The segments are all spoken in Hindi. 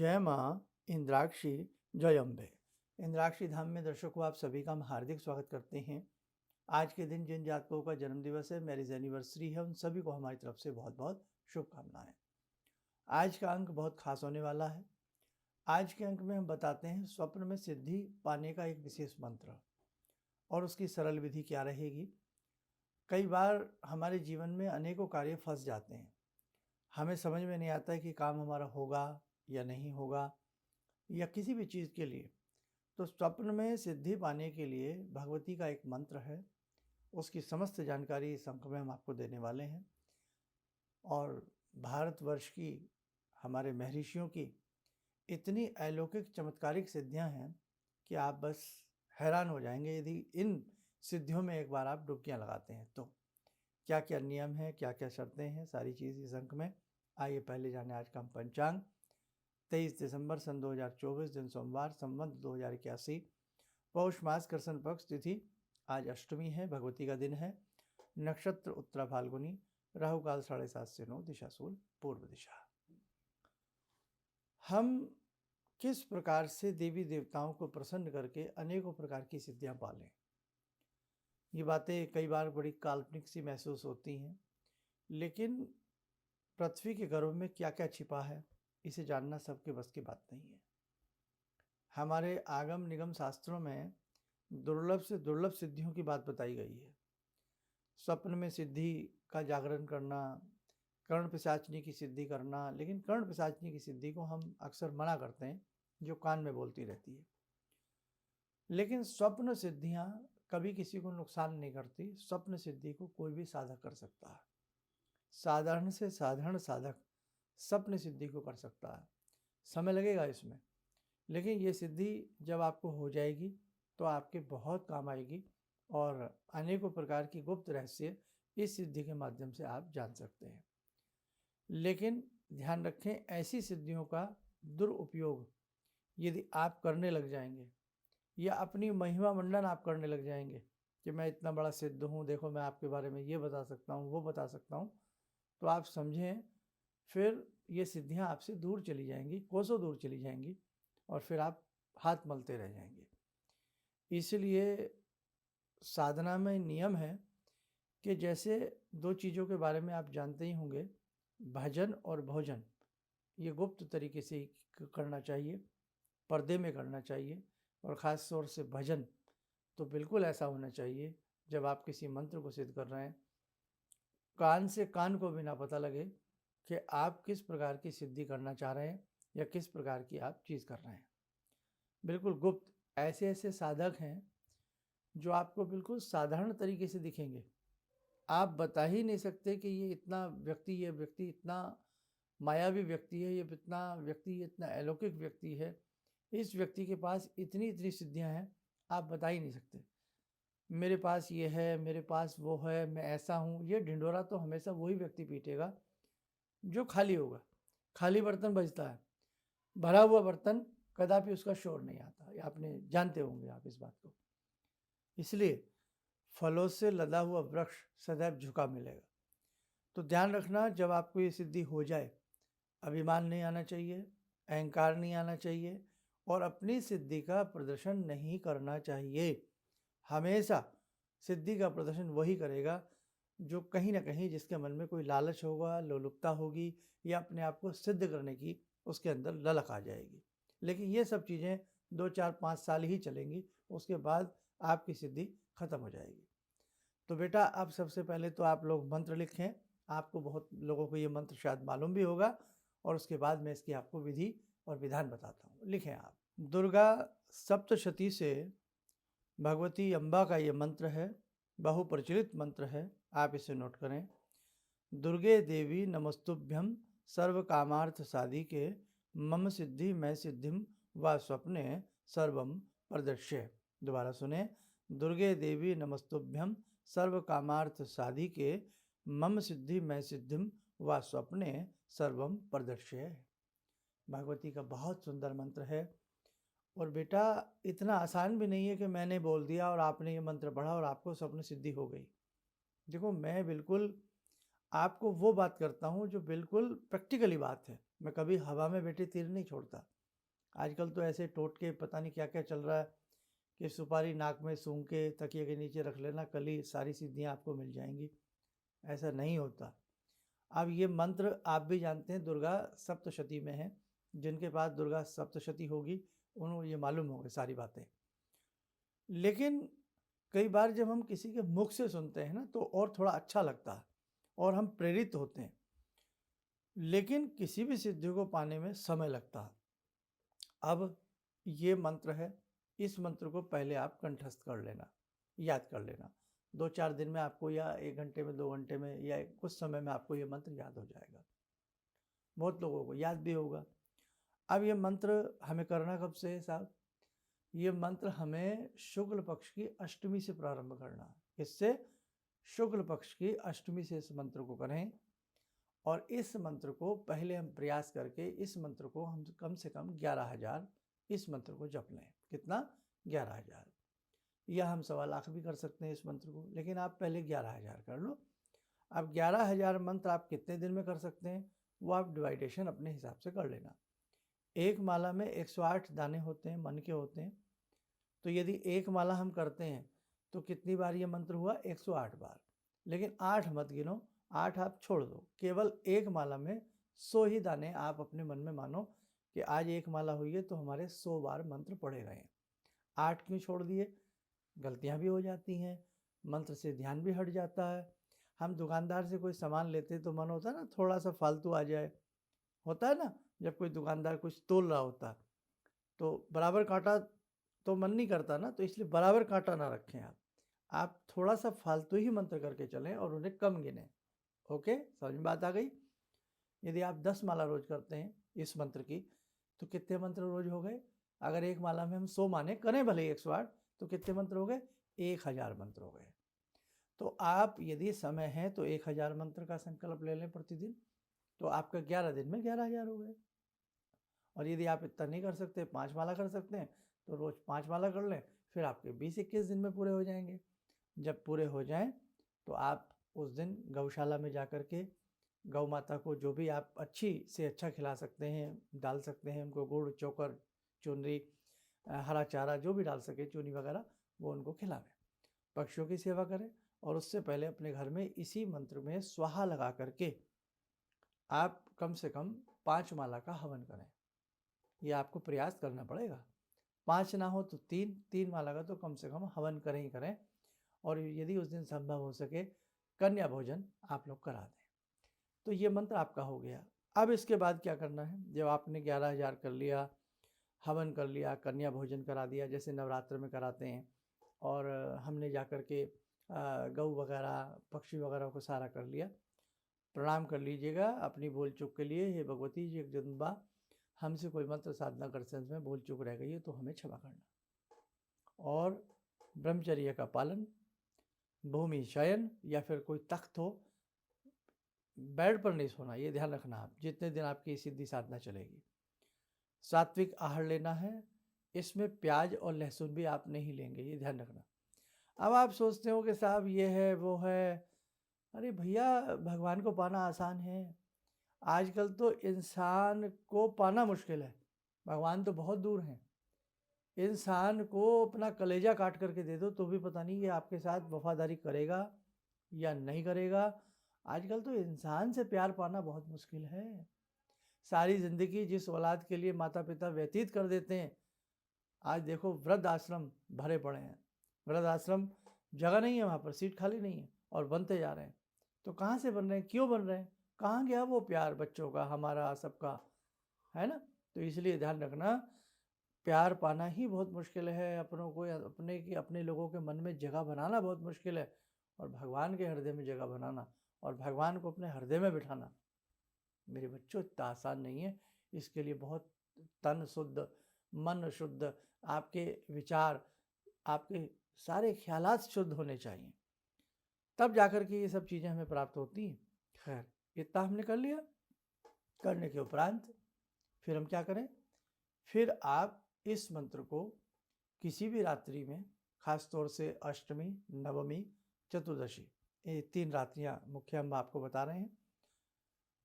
जय माँ इंद्राक्षी जय अम्बे। इंद्राक्षी धाम में दर्शकों आप सभी का हम हार्दिक स्वागत करते हैं। आज के दिन जिन जातकों का जन्मदिवस है, मैरिज एनिवर्सरी है, उन सभी को हमारी तरफ से बहुत बहुत शुभकामनाएं। आज का अंक बहुत खास होने वाला है। आज के अंक में हम बताते हैं स्वप्न में सिद्धि पाने का एक विशेष मंत्र और उसकी सरल विधि क्या रहेगी। कई बार हमारे जीवन में अनेकों कार्य फंस जाते हैं, हमें समझ में नहीं आता है कि काम हमारा होगा या नहीं होगा, या किसी भी चीज़ के लिए। तो स्वप्न में सिद्धि पाने के लिए भगवती का एक मंत्र है, उसकी समस्त जानकारी इस अंक में हम आपको देने वाले हैं। और भारतवर्ष की, हमारे महर्षियों की इतनी अलौकिक चमत्कारिक सिद्धियां हैं कि आप बस हैरान हो जाएंगे यदि इन सिद्धियों में एक बार आप डुबकियां लगाते हैं तो। क्या क्या नियम है, क्या क्या शर्तें हैं, सारी चीज़ इस अंक में। आइए पहले जाने आज का हम पंचांग। 23 दिसंबर सन 2024, दिन सोमवार, संवत 2081, पौष मास कृष्ण पक्ष, तिथि आज अष्टमी है, भगवती का दिन है, नक्षत्र उत्तरा फाल्गुनी, राहु काल 7:30 से 9, दिशा सूल पूर्व दिशा। हम किस प्रकार से देवी देवताओं को प्रसन्न करके अनेकों प्रकार की सिद्धियां पालें, ये बातें कई बार बड़ी काल्पनिक सी महसूस होती हैं, लेकिन पृथ्वी के गर्भ में क्या क्या छिपा है इसे जानना सबके बस की बात नहीं है। हमारे आगम निगम शास्त्रों में दुर्लभ से दुर्लभ सिद्धियों की बात बताई गई है। स्वप्न में सिद्धि का जागरण करना, कर्ण पिशाचनी की सिद्धि करना, लेकिन कर्ण पिशाचनी की सिद्धि को हम अक्सर मना करते हैं, जो कान में बोलती रहती है। लेकिन स्वप्न सिद्धियां कभी किसी को नुकसान नहीं करती। स्वप्न सिद्धि को कोई भी साधक कर सकता है। साधारण से साधारण साधक स्वप्न सिद्धि को कर सकता है। समय लगेगा इसमें, लेकिन ये सिद्धि जब आपको हो जाएगी तो आपके बहुत काम आएगी और अनेकों प्रकार की गुप्त रहस्य इस सिद्धि के माध्यम से आप जान सकते हैं। लेकिन ध्यान रखें, ऐसी सिद्धियों का दुरुपयोग यदि आप करने लग जाएंगे या अपनी महिमा मंडन आप करने लग जाएंगे कि मैं इतना बड़ा सिद्ध हूँ, देखो मैं आपके बारे में ये बता सकता हूँ, वो बता सकता हूँ, तो आप समझें फिर ये सिद्धियाँ आपसे दूर चली जाएंगी, कोसों दूर चली जाएंगी और फिर आप हाथ मलते रह जाएंगे। इसलिए साधना में नियम है कि जैसे दो चीज़ों के बारे में आप जानते ही होंगे, भजन और भोजन, ये गुप्त तरीके से करना चाहिए, पर्दे में करना चाहिए। और ख़ास तौर से भजन तो बिल्कुल ऐसा होना चाहिए, जब आप किसी मंत्र को सिद्ध कर रहे हैं, कान से कान को भी ना पता लगे कि आप किस प्रकार की सिद्धि करना चाह रहे हैं या किस प्रकार की आप चीज़ कर रहे हैं। बिल्कुल गुप्त। ऐसे ऐसे साधक हैं जो आपको बिल्कुल साधारण तरीके से दिखेंगे, आप बता ही नहीं सकते कि ये व्यक्ति इतना मायावी व्यक्ति है, ये इतना अलौकिक व्यक्ति है, इस व्यक्ति के पास इतनी इतनी सिद्धियां हैं, आप बता ही नहीं सकते। मेरे पास ये है, मेरे पास वो है, मैं ऐसा हूँ, ये ढिंढोरा तो हमेशा वही व्यक्ति पीटेगा जो खाली होगा। खाली बर्तन बजता है, भरा हुआ बर्तन कदापि उसका शोर नहीं आता। ये आपने जानते होंगे आप इस बात को। इसलिए फलों से लदा हुआ वृक्ष सदैव झुका मिलेगा। तो ध्यान रखना, जब आपको ये सिद्धि हो जाए, अभिमान नहीं आना चाहिए, अहंकार नहीं आना चाहिए और अपनी सिद्धि का प्रदर्शन नहीं करना चाहिए। हमेशा सिद्धि का प्रदर्शन वही करेगा जो कहीं ना कहीं, जिसके मन में कोई लालच होगा, लोलुपता होगी या अपने आप को सिद्ध करने की उसके अंदर ललक आ जाएगी। लेकिन ये सब चीज़ें 2, 4, 5 साल ही चलेंगी, उसके बाद आपकी सिद्धि खत्म हो जाएगी। तो बेटा, अब सबसे पहले तो आप लोग मंत्र लिखें। आपको बहुत लोगों को ये मंत्र शायद मालूम भी होगा और उसके बाद मैं इसकी आपको विधि और विधान बताता हूँ। लिखें आप। दुर्गा सप्तशती से भगवती अम्बा का ये मंत्र है, बहुप्रचलित मंत्र है, आप इसे नोट करें। दुर्गे देवी नमस्तुभ्यं सर्व कामार्थ साधिके, मम सिद्धि मैं सिद्धिम व स्वप्ने सर्वम प्रदर्श्य। दोबारा सुने। दुर्गे देवी नमस्तुभ्यं सर्व कामार्थ साधिके, मम सिद्धि मैं सिद्धिम व स्वप्ने सर्वम प्रदर्श्य। भगवती का बहुत सुंदर मंत्र है और बेटा इतना आसान भी नहीं है कि मैंने बोल दिया और आपने ये मंत्र पढ़ा और आपको स्वप्न सिद्धि हो गई। देखो, मैं बिल्कुल आपको वो बात करता हूँ जो बिल्कुल प्रैक्टिकली बात है, मैं कभी हवा में बैठे तीर नहीं छोड़ता। आजकल तो ऐसे टोटके पता नहीं क्या क्या चल रहा है कि सुपारी नाक में सूंघ के तकिए के नीचे रख लेना, कल ही सारी सिद्धियाँ आपको मिल जाएंगी। ऐसा नहीं होता। अब ये मंत्र आप भी जानते हैं, दुर्गा सप्तशती में है। जिनके पास दुर्गा सप्तशती होगी उनको ये मालूम होगी सारी बातें। लेकिन कई बार जब हम किसी के मुख से सुनते हैं ना तो और थोड़ा अच्छा लगता है और हम प्रेरित होते हैं। लेकिन किसी भी सिद्धि को पाने में समय लगता है। अब ये मंत्र है, इस मंत्र को पहले आप कंठस्थ कर लेना, याद कर लेना। 2-4 दिन में आपको, या 1 घंटे में, 2 घंटे में, या कुछ समय में आपको ये मंत्र याद हो जाएगा। बहुत लोगों को याद भी होगा। अब ये मंत्र हमें करना कब से है साहब? ये मंत्र हमें शुक्ल पक्ष की अष्टमी से प्रारंभ करना है। इससे शुक्ल पक्ष की अष्टमी से इस मंत्र को करें। और इस मंत्र को पहले हम प्रयास करके इस मंत्र को हम कम से कम 11,000 इस मंत्र को जप लें। कितना? 11,000। या हम 1.25 लाख भी कर सकते हैं इस मंत्र को, लेकिन आप पहले 11,000 कर लो। अब 11,000 मंत्र आप कितने दिन में कर सकते हैं वो आप डिवाइडेशन अपने हिसाब से कर लेना। एक माला में 108 दाने होते हैं, मन के होते हैं। तो यदि एक माला हम करते हैं तो कितनी बार ये मंत्र हुआ? 108 बार। लेकिन 8 मत गिनो, 8 आप छोड़ दो। केवल एक माला में 100 ही दाने आप अपने मन में मानो कि आज एक माला हुई है तो हमारे 100 बार मंत्र पढ़े गए हैं। 8 क्यों छोड़ दिए? गलतियां भी हो जाती हैं, मंत्र से ध्यान भी हट जाता है। हम दुकानदार से कोई सामान लेते तो मन होता है ना थोड़ा सा फालतू आ जाए, होता है ना। जब कोई दुकानदार कुछ तोल रहा होता तो बराबर कांटा तो मन नहीं करता ना, तो इसलिए बराबर कांटा ना रखें आप थोड़ा सा फालतू ही मंत्र करके चलें और उन्हें कम गिनें। ओके, समझ में बात आ गई? यदि आप 10 माला रोज करते हैं इस मंत्र की तो कितने मंत्र रोज हो गए? अगर एक माला में हम 100 माने, करें भले 108, तो कितने मंत्र हो गए? 1,000 मंत्र हो गए। तो आप यदि समय है तो 1,000 मंत्र का संकल्प ले लें प्रतिदिन, तो आपका 11 दिन में 11,000 हो गए। और यदि आप इतना नहीं कर सकते, 5 माला कर सकते हैं, तो रोज 5 माला कर लें, फिर आपके 20-21 दिन में पूरे हो जाएंगे। जब पूरे हो जाएं तो आप उस दिन गौशाला में जाकर के गौ माता को जो भी आप अच्छी से अच्छा खिला सकते हैं, डाल सकते हैं उनको, गुड़, चोकर, चुनरी, हरा चारा जो भी डाल सके, चूनी वगैरह, वो उनको खिलावें। पक्षियों की सेवा करें और उससे पहले अपने घर में इसी मंत्र में स्वाहा लगा करके आप कम से कम 5 माला का हवन करें। ये आपको प्रयास करना पड़ेगा। 5 ना हो तो 3 माला का तो कम से कम हवन करें ही करें। और यदि उस दिन संभव हो सके कन्या भोजन आप लोग करा दें। तो ये मंत्र आपका हो गया। अब इसके बाद क्या करना है? जब आपने 11,000 कर लिया, हवन कर लिया, कन्या भोजन करा दिया जैसे नवरात्र में कराते हैं, और हमने जा कर के गौ वगैरह, पक्षी वगैरह को सारा कर लिया, प्रणाम कर लीजिएगा अपनी भूल चूक के लिए। हे भगवती जी जगदम्बा, हमसे कोई मंत्र साधना करते में भूल चूक रह गई है तो हमें क्षमा करना। और ब्रह्मचर्य का पालन, भूमि शयन या फिर कोई तख्त हो, बेड पर नहीं सोना, ये ध्यान रखना आप जितने दिन आपकी सिद्धि साधना चलेगी। सात्विक आहार लेना है, इसमें प्याज और लहसुन भी आप नहीं लेंगे, ये ध्यान रखना। अब आप सोचते हो कि साहब ये है वो है, अरे भैया भगवान को पाना आसान है। आजकल तो इंसान को पाना मुश्किल है, भगवान तो बहुत दूर हैं। इंसान को अपना कलेजा काट करके दे दो तो भी पता नहीं ये आपके साथ वफादारी करेगा या नहीं करेगा। आजकल तो इंसान से प्यार पाना बहुत मुश्किल है। सारी ज़िंदगी जिस औलाद के लिए माता पिता व्यतीत कर देते हैं, आज देखो वृद्ध आश्रम भरे पड़े हैं। वृद्ध आश्रम जगह नहीं है, वहाँ पर सीट खाली नहीं है और बनते जा रहे हैं। तो कहाँ से बन रहे हैं, क्यों बन रहे हैं, कहाँ गया वो प्यार बच्चों का, हमारा, सबका, है ना। तो इसलिए ध्यान रखना, प्यार पाना ही बहुत मुश्किल है। अपनों को, अपने लोगों के मन में जगह बनाना बहुत मुश्किल है, और भगवान के हृदय में जगह बनाना और भगवान को अपने हृदय में बिठाना, मेरे बच्चों, इतना आसान नहीं है। इसके लिए बहुत तन शुद्ध, मन शुद्ध, आपके विचार, आपके सारे ख्यालात शुद्ध होने चाहिए, तब जाकर के ये सब चीज़ें हमें प्राप्त होती हैं। खैर, इतना हमने कर लिया। करने के उपरांत फिर हम क्या करें? फिर आप इस मंत्र को किसी भी रात्रि में, खास तौर से अष्टमी, नवमी, चतुर्दशी, ये 3 रात्रियाँ मुख्य हम आपको बता रहे हैं,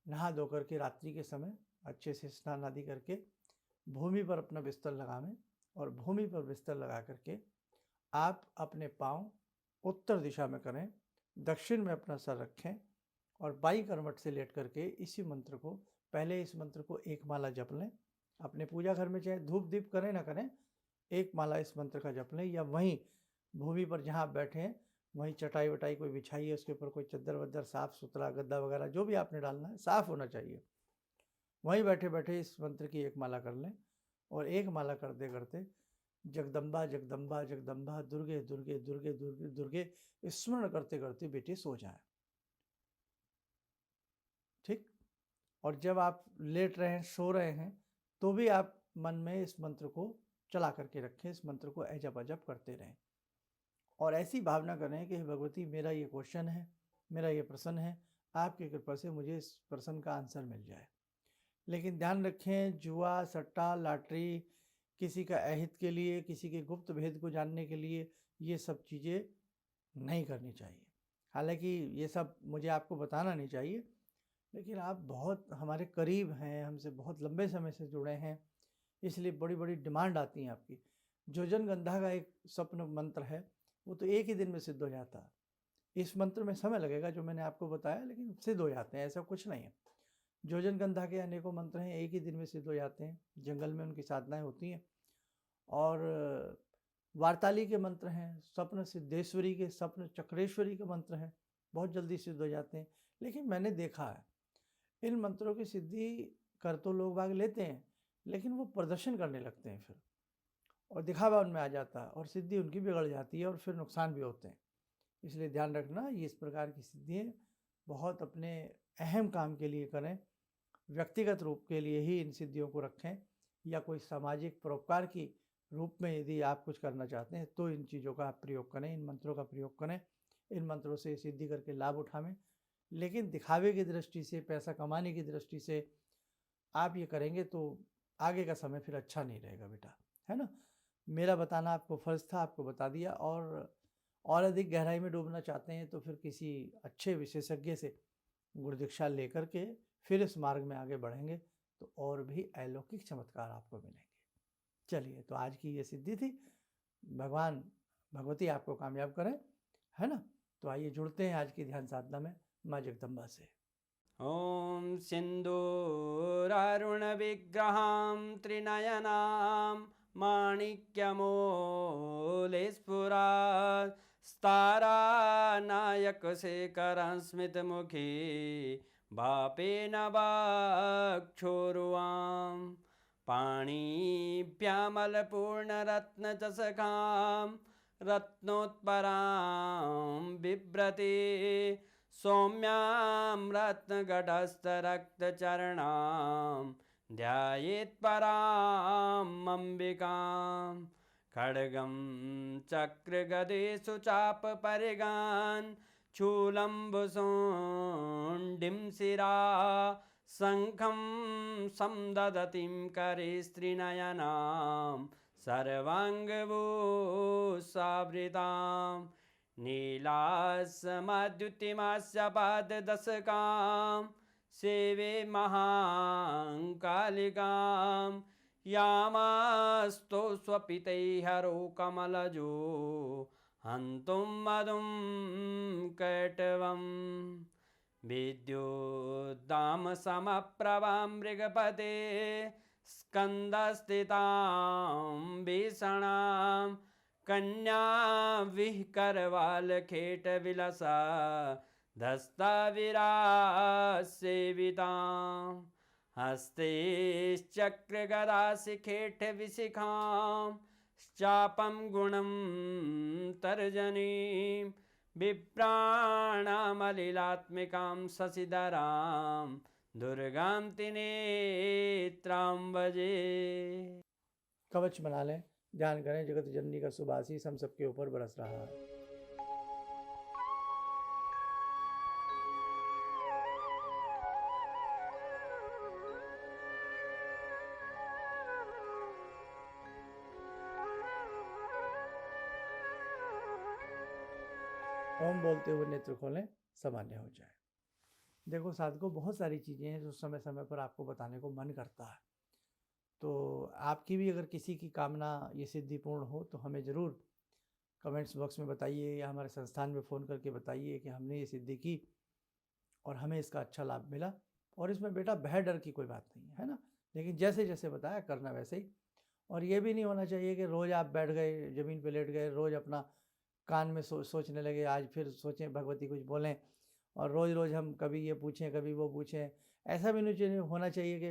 नहा धो करके रात्रि के समय अच्छे से स्नान आदि करके भूमि पर अपना बिस्तर लगावें और भूमि पर बिस्तर लगा करके आप अपने पाँव उत्तर दिशा में करें, दक्षिण में अपना सर रखें और बाई करवट से लेट करके इसी मंत्र को, पहले इस मंत्र को एक माला जप लें। अपने पूजा घर में चाहे धूप दीप करें ना करें, एक माला इस मंत्र का जप लें, या वहीं भूमि पर जहाँ आप बैठे हैं वहीं चटाई वटाई कोई बिछाइए, उसके ऊपर कोई चद्दर वद्दर साफ़ सुथरा गद्दा वगैरह जो भी आपने डालना है साफ़ होना चाहिए। वहीं बैठे बैठे इस मंत्र की एक माला कर लें और एक माला करते करते जगदम्बा जगदम्बा जगदम्बा दुर्गे दुर्गे दुर्गे दुर्गे दुर्गे स्मरण करते करते बेटे सो जाएं। ठीक। और जब आप लेट रहे हैं, सो रहे हैं, तो भी आप मन में इस मंत्र को चला करके रखें, इस मंत्र को जप अजप करते रहें और ऐसी भावना करें कि भगवती मेरा ये क्वेश्चन है, मेरा ये प्रश्न है, आपकी कृपा से मुझे इस प्रश्न का आंसर मिल जाए। लेकिन ध्यान रखें, जुआ, सट्टा, लॉटरी, किसी का अहित के लिए, किसी के गुप्त भेद को जानने के लिए ये सब चीज़ें नहीं करनी चाहिए। हालांकि ये सब मुझे आपको बताना नहीं चाहिए, लेकिन आप बहुत हमारे करीब हैं, हमसे बहुत लंबे समय से जुड़े हैं, इसलिए बड़ी बड़ी डिमांड आती है आपकी। जोजनगंधा का एक स्वप्न मंत्र है, वो तो एक ही दिन में सिद्ध हो जाता है। इस मंत्र में समय लगेगा जो मैंने आपको बताया, लेकिन सिद्ध हो जाते हैं, ऐसा कुछ नहीं है। जोजनगंधा के अनेकों मंत्र हैं, एक ही दिन में सिद्ध हो जाते हैं, जंगल में उनकी साधनाएं होती हैं। और वार्ताली के मंत्र हैं, स्वप्न सिद्धेश्वरी के, स्वप्न चक्रेश्वरी के मंत्र हैं, बहुत जल्दी सिद्ध हो जाते हैं। लेकिन मैंने देखा है इन मंत्रों की सिद्धि कर तो लोग बाग लेते हैं, लेकिन वो प्रदर्शन करने लगते हैं फिर, और दिखावा उनमें आ जाता है और सिद्धि उनकी बिगड़ जाती है और फिर नुकसान भी होते हैं। इसलिए ध्यान रखना, ये इस प्रकार की सिद्धियाँ बहुत अपने अहम काम के लिए करें, व्यक्तिगत रूप के लिए ही इन सिद्धियों को रखें, या कोई सामाजिक परोपकार की रूप में यदि आप कुछ करना चाहते हैं तो इन चीज़ों का आप प्रयोग करें, इन मंत्रों का प्रयोग करें, इन मंत्रों से सिद्धि करके लाभ उठावें। लेकिन दिखावे की दृष्टि से, पैसा कमाने की दृष्टि से आप ये करेंगे तो आगे का समय फिर अच्छा नहीं रहेगा बेटा, है ना। मेरा बताना आपको फ़र्ज़ था, आपको बता दिया। और अधिक गहराई में डूबना चाहते हैं तो फिर किसी अच्छे विशेषज्ञ से गुरु दीक्षा लेकर के फिर इस मार्ग में आगे बढ़ेंगे तो और भी अलौकिक चमत्कार आपको मिलेंगे। चलिए, तो आज की ये सिद्धि थी, भगवान भगवती आपको कामयाब करें, है ना। तो आइए जुड़ते हैं आज की ध्यान साधना में माँ जगदम्बा से। ॐ सिन्दूरारुणविग्रहां त्रिनयनां माणिक्यमूलस्फुरात् स्तारानायकशेखरं स्मितमुखी वापेन वाक्षोरुवां पाणिभ्यामलपूर्णरत्नचषकां रत्नोत्परां बिभ्रति सौम्यां रत्नगटस्थरक्तचरणां ध्यायेत् पराम् अम्बिकां खड्गं चक्रगदेषु चापपरिगान् शूलम्बुशुण्डिं शिरा शङ्खं संदधतीं करे स्त्रीनयनां सर्वाङ्गभूषावृताम् नीलासमद्युतिमास्य पाददशकां सेवे महाकालिकां यामास्तो स्वपितैहरो कमलजो हन्तुं मधुं कैटवं विद्युद्दामसमप्रभां मृगपते स्कन्दस्थितां भीषणां कन्या विहकरवालखेटविलसा धस्ताविरासेवितां हस्तैश्चक्रगदाशिखेटविशिखां चापं गुणं तर्जनीं बिभ्राणामलिलात्मिकां शशिधरां दुर्गां त्रिनेत्रां भजे। कवच बना लें, ध्यान करें, जगत जननी का शुभ आशीष हम सबके ऊपर बरस रहा है। ओम बोलते हुए नेत्र खोलें, सामान्य हो जाए। देखो साधकों, बहुत सारी चीज़ें हैं जो समय समय पर आपको बताने को मन करता है। तो आपकी भी अगर किसी की कामना ये सिद्धि पूर्ण हो तो हमें ज़रूर कमेंट्स बॉक्स में बताइए या हमारे संस्थान में फ़ोन करके बताइए कि हमने ये सिद्धि की और हमें इसका अच्छा लाभ मिला। और इसमें बेटा भय डर की कोई बात नहीं है ना, लेकिन जैसे जैसे बताया करना वैसे ही। और ये भी नहीं होना चाहिए कि रोज़ आप बैठ गए ज़मीन पे लेट गए, रोज़ अपना कान में सोचने लगे, आज फिर सोचें भगवती कुछ बोलें, और रोज़ रोज़ हम कभी ये पूछें कभी वो पूछें। ऐसा भी नहीं होना चाहिए कि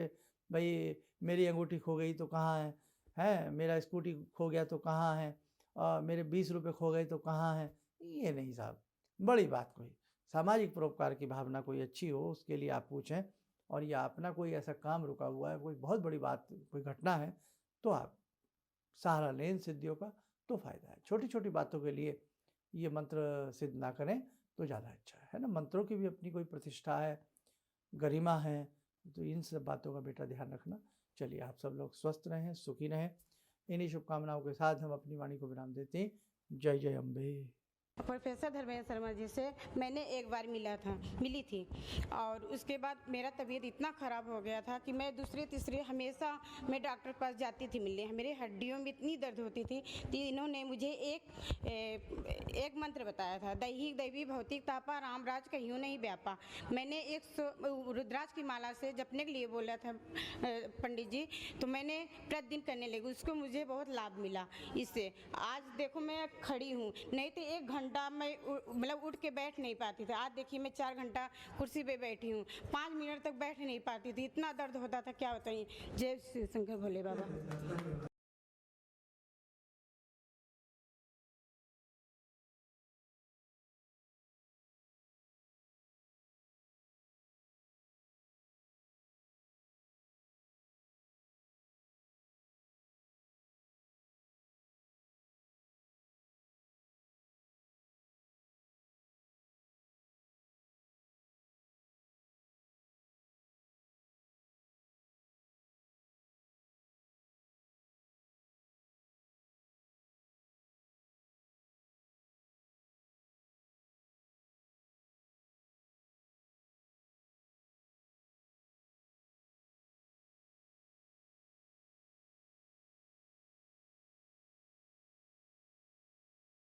भाई मेरी अंगूठी खो गई तो कहाँ है, हैं मेरा स्कूटी खो गया तो कहाँ है, और मेरे 20 रुपये खो गए तो कहाँ है। ये नहीं साहब, बड़ी बात कोई सामाजिक परोपकार की भावना कोई अच्छी हो उसके लिए आप पूछें। और या अपना कोई ऐसा काम रुका हुआ है, कोई बहुत बड़ी बात कोई घटना है, तो आप सहारा लें इन सिद्धियों का, तो फ़ायदा है। छोटी छोटी बातों के लिए ये मंत्र सिद्ध ना करें तो ज़्यादा अच्छा है ना। मंत्रों की भी अपनी कोई प्रतिष्ठा है, गरिमा है, तो इन सब बातों का बेटा ध्यान रखना। चलिए, आप सब लोग स्वस्थ रहें, सुखी रहें। इन्हीं शुभकामनाओं के साथ हम अपनी वाणी को विराम देते हैं। जय जय अम्बे। प्रोफेसर धर्मेंद्र शर्मा जी से मैंने एक बार मिली थी, और उसके बाद मेरा तबीयत इतना ख़राब हो गया था कि मैं दूसरे तीसरे हमेशा मैं डॉक्टर के पास जाती थी मिलने। मेरे हड्डियों में इतनी दर्द होती थी कि इन्होंने मुझे एक मंत्र बताया था, दैहिक दैवी भौतिक तापा रामराज कहियों नहीं व्यापा। मैंने रुद्राक्ष की माला से जपने के लिए बोला था पंडित जी, तो मैंने प्रतिदिन करने लगी, उसको मुझे बहुत लाभ मिला इससे। आज देखो मैं खड़ी हूँ, नहीं तो 1 घंटा मैं मतलब उठ के बैठ नहीं पाती थी। आज देखिए मैं 4 घंटा कुर्सी पे बैठी हूँ, 5 मिनट तक बैठ नहीं पाती थी, इतना दर्द होता था क्या बताइए। जय श्री शंकर भोले बाबा।